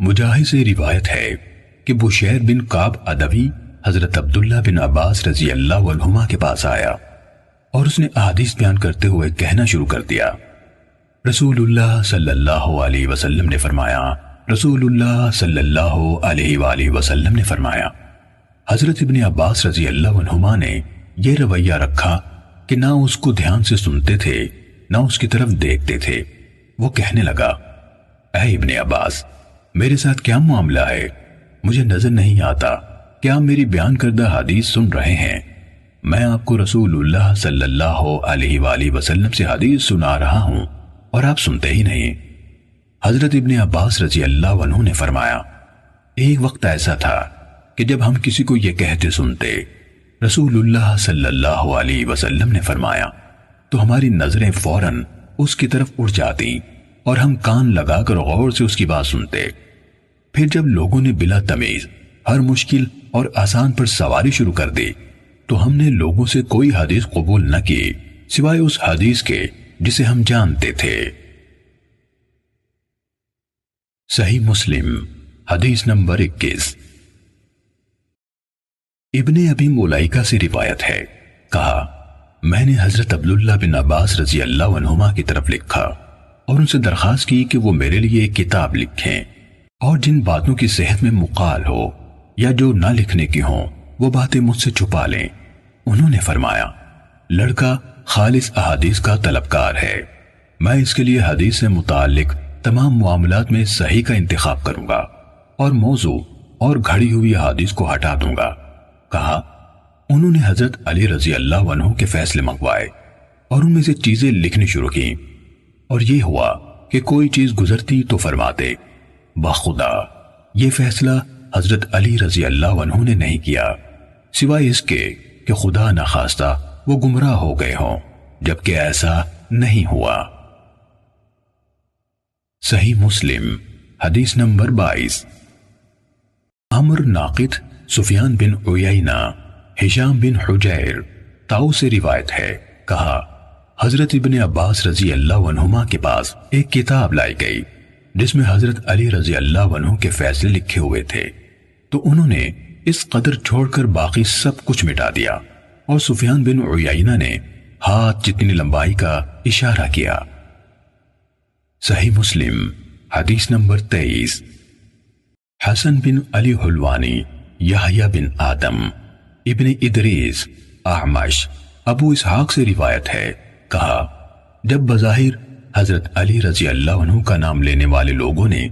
مجاہد سے روایت ہے کہ بشیر بن کعب ادوی حضرت عبداللہ بن عباس رضی اللہ عنہما کے پاس آیا اور اس نے احادیث بیان کرتے ہوئے کہنا شروع کر دیا، رسول اللہ صلی اللہ علیہ وسلم نے فرمایا، رسول اللہ صلی اللہ علیہ وآلہ وسلم نے فرمایا۔ حضرت ابن عباس رضی اللہ عنہما نے یہ رویہ رکھا کہ نہ اس کو دھیان سے سنتے تھے نہ اس کی طرف دیکھتے تھے۔ وہ کہنے لگا، اے ابن عباس، میرے ساتھ کیا معاملہ ہے؟ مجھے نظر نہیں آتا کہ آپ میری بیان کردہ حدیث سن رہے ہیں۔ میں آپ کو رسول اللہ صلی اللہ علیہ وآلہ وسلم سے حدیث سنا رہا ہوں اور آپ سنتے ہی نہیں۔ حضرت ابن عباس رضی اللہ عنہ نے فرمایا، ایک وقت ایسا تھا کہ جب ہم کسی کو یہ کہتے سنتے، رسول اللہ صلی اللہ علیہ وسلم نے فرمایا، تو ہماری نظریں فوراً اس کی طرف اٹھ جاتی اور ہم کان لگا کر غور سے اس کی بات سنتے۔ پھر جب لوگوں نے بلا تمیز ہر مشکل اور آسان پر سواری شروع کر دی تو ہم نے لوگوں سے کوئی حدیث قبول نہ کی سوائے اس حدیث کے جسے ہم جانتے تھے۔ صحیح مسلم حدیث نمبر 21۔ ابن ابی ملائکہ سے روایت ہے، کہا، میں نے حضرت عبداللہ بن عباس رضی اللہ عنہما کی طرف لکھا اور ان سے درخواست کی کہ وہ میرے لیے ایک کتاب لکھیں اور جن باتوں کی صحت میں مقال ہو یا جو نہ لکھنے کی ہوں وہ باتیں مجھ سے چھپا لیں۔ انہوں نے فرمایا، لڑکا خالص احادیث کا طلبکار ہے، میں اس کے لیے حدیث سے متعلق تمام معاملات میں صحیح کا انتخاب کروں گا اور موضوع اور گھڑی ہوئی احادیث کو ہٹا دوں گا۔ کہا، انہوں نے حضرت علی رضی اللہ عنہ کے فیصلے منگوائے اور ان میں سے چیزیں لکھنی شروع کی، اور یہ ہوا کہ کوئی چیز گزرتی تو فرماتے، بخدا یہ فیصلہ حضرت علی رضی اللہ عنہ نے نہیں کیا سوائے اس کے کہ خدا نخواستہ وہ گمراہ ہو گئے ہوں، جبکہ ایسا نہیں ہوا۔ صحیح مسلم حدیث نمبر 22۔ عمر ناقد، سفیان بن عیینہ، ہشام بن حجیر، طاؤس سے روایت ہے، کہا، حضرت ابن عباس رضی اللہ عنہما کے پاس ایک کتاب لائی گئی جس میں حضرت علی رضی اللہ عنہ کے فیصلے لکھے ہوئے تھے، تو انہوں نے اس قدر چھوڑ کر باقی سب کچھ مٹا دیا اور سفیان بن عیینہ نے ہاتھ جتنی لمبائی کا اشارہ کیا۔ صحیح مسلم حدیث نمبر 23۔ حسن بن علی حلوانی، یحییٰ بن آدم، ابن ادریس، اعمش، ابو اسحاق سے روایت ہے، کہا، جب بظاہر حضرت علی رضی اللہ عنہ کا نام لینے والے لوگوں نے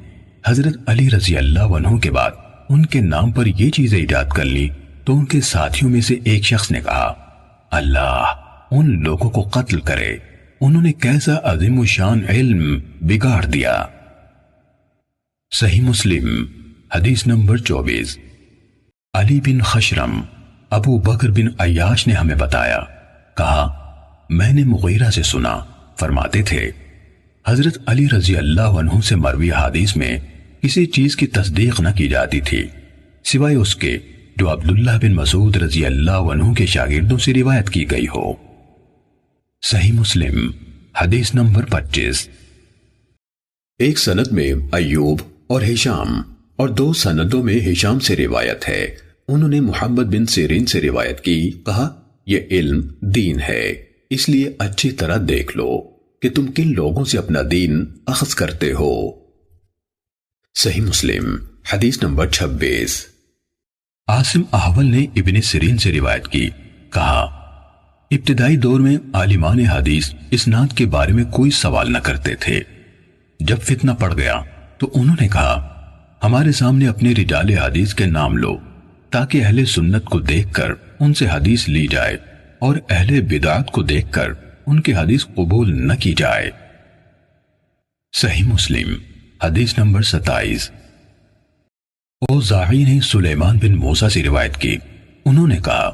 حضرت علی رضی اللہ عنہ کے بعد ان کے نام پر یہ چیزیں ایجاد کر لی تو ان کے ساتھیوں میں سے ایک شخص نے کہا، اللہ ان لوگوں کو قتل کرے، انہوں نے کیسا عظیم الشان علم بگاڑ دیا۔ صحیح مسلم حدیث نمبر 24۔ علی بن خشرم، ابو بکر بن عیاش نے ہمیں بتایا، کہا، میں نے مغیرہ سے سنا، فرماتے تھے، حضرت علی رضی اللہ عنہ سے مروی حدیث میں کسی چیز کی تصدیق نہ کی جاتی تھی سوائے اس کے جو عبداللہ بن مسعود رضی اللہ عنہ کے شاگردوں سے روایت کی گئی ہو۔ صحیح مسلم حدیث نمبر 25۔ ایک سند میں ایوب اور ہشام اور دو سندوں میں ہشام سے روایت ہے، انہوں نے محمد بن سیرین سے روایت کی، کہا، یہ علم دین ہے، اس لیے اچھی طرح دیکھ لو کہ تم کن لوگوں سے اپنا دین اخذ کرتے ہو۔ صحیح مسلم حدیث نمبر 26۔ عاصم احول نے ابن سیرین سے روایت کی، کہا، ابتدائی دور میں عالمان حدیث اسناد کے بارے میں کوئی سوال نہ کرتے تھے، جب فتنہ پڑ گیا تو انہوں نے کہا، ہمارے سامنے اپنے رجال حدیث کے نام لو تاکہ اہل سنت کو دیکھ کر ان سے حدیث لی جائے اور اہل بدعت کو دیکھ کر ان کی حدیث قبول نہ کی جائے۔ صحیح مسلم حدیث نمبر 27۔ اوزاعی نے سلیمان بن موسیٰ سے روایت کی، انہوں نے کہا،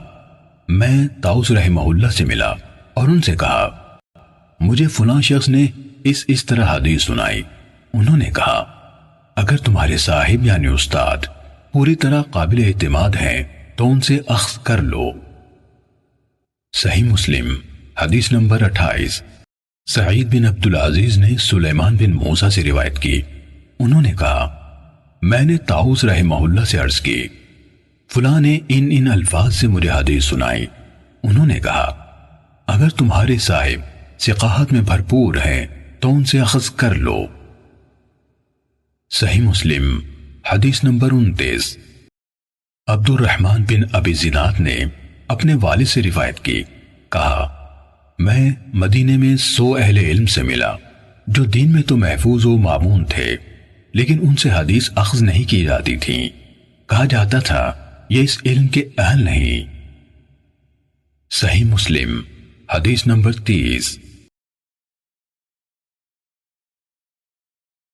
میں طاؤس رحمہ اللہ سے ملا اور ان سے کہا، مجھے فلاں شخص نے اس طرح حدیث سنائی۔ انہوں نے کہا، اگر تمہارے صاحب یعنی استاد پوری طرح قابل اعتماد ہیں تو ان سے اخذ کر لو۔ صحیح مسلم حدیث نمبر 28۔ سعید بن عبدالعزیز نے سلیمان بن موسیٰ سے روایت کی، انہوں نے کہا، میں نے طاؤس رحمہ اللہ سے عرض کی، فلاں نے ان الفاظ سے مجھے حدیث سنائی۔ انہوں نے کہا، اگر تمہارے صاحب ثقاہت میں بھرپور ہیں تو ان سے اخذ کر لو۔ صحیح مسلم حدیث نمبر 29۔ عبد الرحمن بن ابی زناد نے اپنے والد سے روایت کی، کہا، میں مدینے میں 100 اہل علم سے ملا جو دین میں تو محفوظ و معمون تھے، لیکن ان سے حدیث اخذ نہیں کی جاتی تھی۔ کہا جاتا تھا یہ اس علم کے اہل نہیں۔ صحیح مسلم حدیث نمبر 30۔